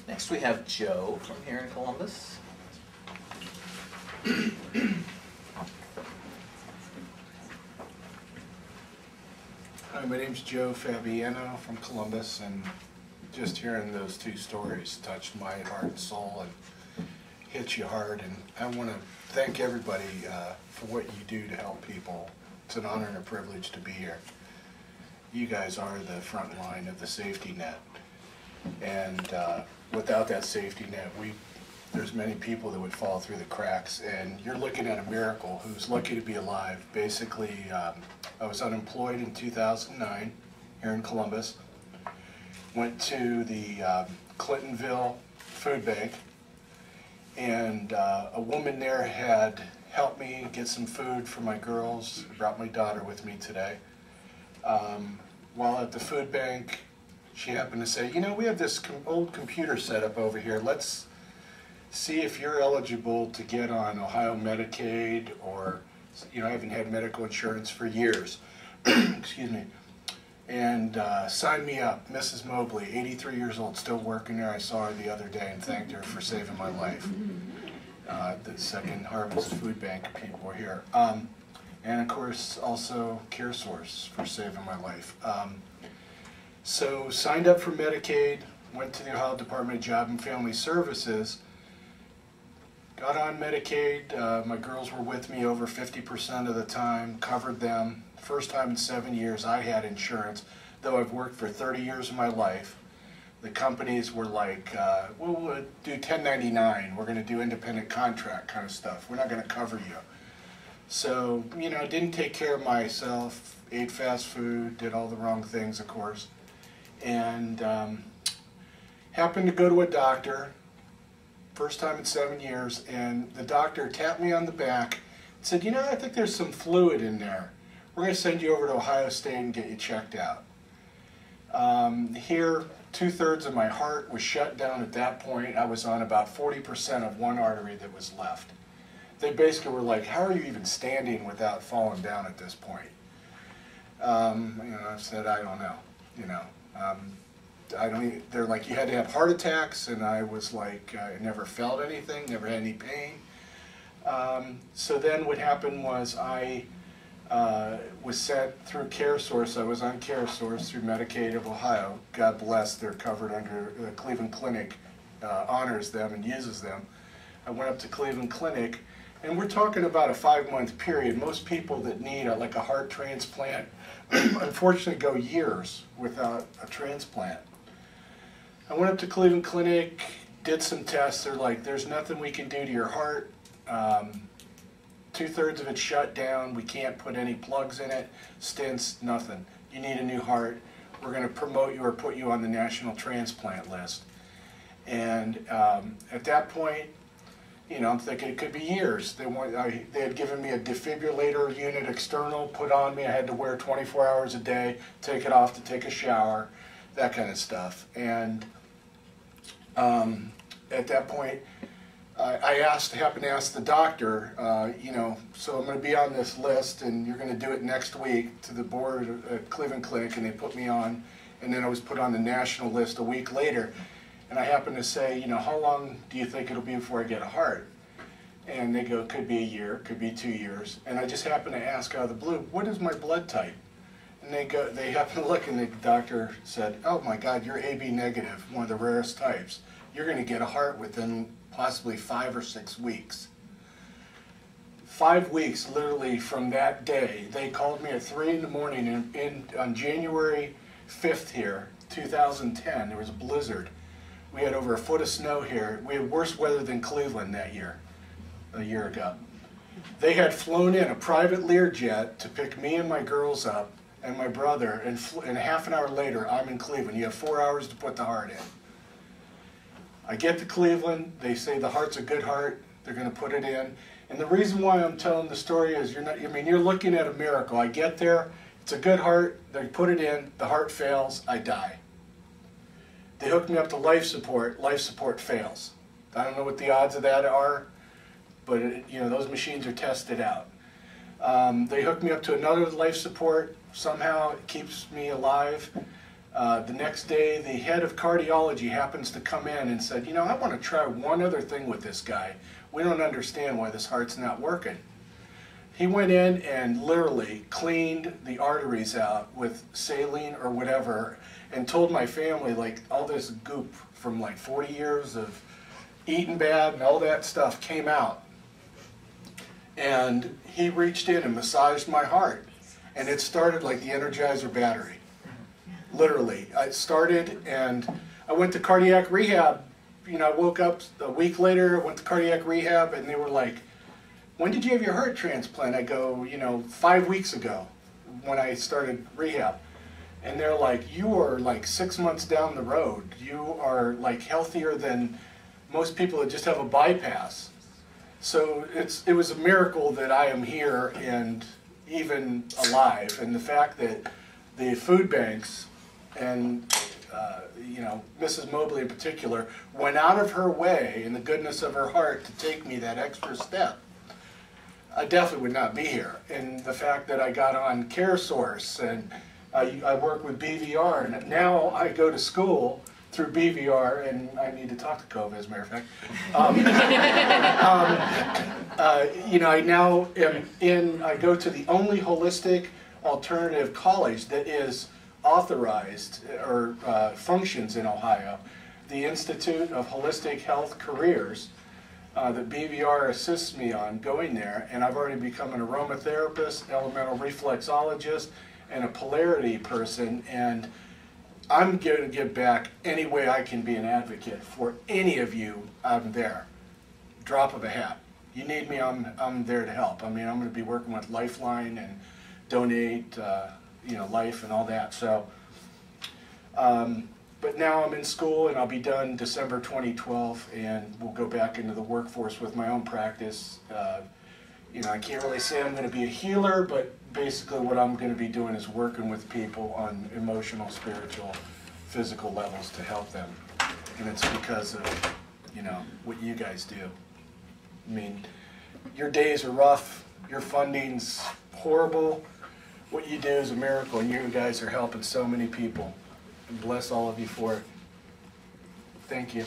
Next we have Joe from here in Columbus. Hi, my name's Joe Fabiano from Columbus, and just hearing those two stories touched my heart and soul and hit you hard. And I want to thank everybody for what you do to help people. It's an honor and a privilege to be here. You guys are the front line of the safety net, and without that safety net, there's many people that would fall through the cracks, and you're looking at a miracle who's lucky to be alive. Basically, I was unemployed in 2009 here in Columbus. Went to the Clintonville food bank, and a woman there had helped me get some food for my girls. I brought my daughter with me today. While at the food bank, she happened to say, you know, we have this old computer set up over here. Let's see if you're eligible to get on Ohio Medicaid, or, you know, I haven't had medical insurance for years. Excuse me. And sign me up. Mrs. Mobley, 83 years old, still working there. I saw her the other day and thanked her for saving my life. The Second Harvest Food Bank people were here. And of course, also CareSource for saving my life. So signed up for Medicaid, went to the Ohio Department of Job and Family Services, got on Medicaid. My girls were with me over 50% of the time, covered them. First time in 7 years I had insurance, though I've worked for 30 years of my life. The companies were like, well, we'll do 1099, we're going to do independent contract kind of stuff. We're not going to cover you. So, you know, I didn't take care of myself, ate fast food, did all the wrong things, of course. And happened to go to a doctor, first time in 7 years, and the doctor tapped me on the back and said, you know, I think there's some fluid in there. We're going to send you over to Ohio State and get you checked out. Here, 2/3 of my heart was shut down at that point. I was on about 40% of one artery that was left. They basically were like, how are you even standing without falling down at this point? You know, I said, I don't know, you know. They're like, you had to have heart attacks, and I was like, I never felt anything, never had any pain. So then what happened was I was sent through CareSource. I was on CareSource through Medicaid of Ohio. God bless, they're covered under Cleveland Clinic, honors them and uses them. I went up to Cleveland Clinic, and we're talking about a 5-month period. Most people that need like a heart transplant unfortunately go years without a transplant. I went up to Cleveland Clinic, did some tests. They're like, there's nothing we can do to your heart. 2/3 of it's shut down. We can't put any plugs in it, stents, nothing. You need a new heart. We're going to promote you or put you on the national transplant list. And at that point, you know, I'm thinking it could be years. They had given me a defibrillator unit external put on me. I had to wear 24 hours a day, take it off to take a shower, that kind of stuff. And at that point, I happened to ask the doctor, you know, so I'm going to be on this list, and you're going to do it next week to the board at Cleveland Clinic, and they put me on, and then I was put on the national list a week later. And I happened to say, you know, how long do you think it'll be before I get a heart? And they go, it could be a year, could be 2 years. And I just happened to ask out of the blue, what is my blood type? And they happen to look, and the doctor said, oh my God, you're AB negative, one of the rarest types. You're going to get a heart within possibly 5 or 6 weeks. 5 weeks, literally, from that day. They called me at 3 in the morning on January 5th here, 2010. There was a blizzard. We had over 1 foot of snow here. We had worse weather than Cleveland that year, a year ago. They had flown in a private Learjet to pick me and my girls up and my brother, and half an hour later, I'm in Cleveland. You have 4 hours to put the heart in. I get to Cleveland. They say the heart's a good heart. They're going to put it in. And the reason why I'm telling the story is you're looking at a miracle. I get there. It's a good heart. They put it in. The heart fails. I die. They hooked me up to life support. Life support fails. I don't know what the odds of that are, but you know, those machines are tested out. They hooked me up to another life support. Somehow it keeps me alive. The next day, the head of cardiology happens to come in and said, you know, I want to try one other thing with this guy. We don't understand why this heart's not working. He went in and literally cleaned the arteries out with saline or whatever and told my family, like, all this goop from like 40 years of eating bad and all that stuff came out. And he reached in and massaged my heart. And it started like the Energizer battery. Literally. I started and I went to cardiac rehab. You know, I woke up a week later, went to cardiac rehab, and they were like, when did you have your heart transplant? I go, you know, 5 weeks ago when I started rehab. And they're like, you are like 6 months down the road. You are like healthier than most people that just have a bypass. So it was a miracle that I am here and even alive. And the fact that the food banks and you know, Mrs. Mobley in particular, went out of her way in the goodness of her heart to take me that extra step, I definitely would not be here. And the fact that I got on CareSource and I work with BVR, and now I go to school through BVR, and I need to talk to Cove, as a matter of fact. You know, I now am I go to the only holistic alternative college that is authorized or functions in Ohio, the Institute of Holistic Health Careers, that BVR assists me on going there, and I've already become an aromatherapist, elemental reflexologist, and a polarity person, and I'm going to give back any way I can be an advocate for any of you. I'm there. Drop of a hat. You need me, I'm there to help. I mean, I'm going to be working with Lifeline and Donate, you know, Life and all that. So, but now I'm in school and I'll be done December 2012, and we'll go back into the workforce with my own practice. You know, I can't really say I'm going to be a healer, but basically what I'm going to be doing is working with people on emotional, spiritual, physical levels to help them. And it's because of, you know, what you guys do. I mean, your days are rough, your funding's horrible. What you do is a miracle, and you guys are helping so many people. And bless all of you for it. Thank you.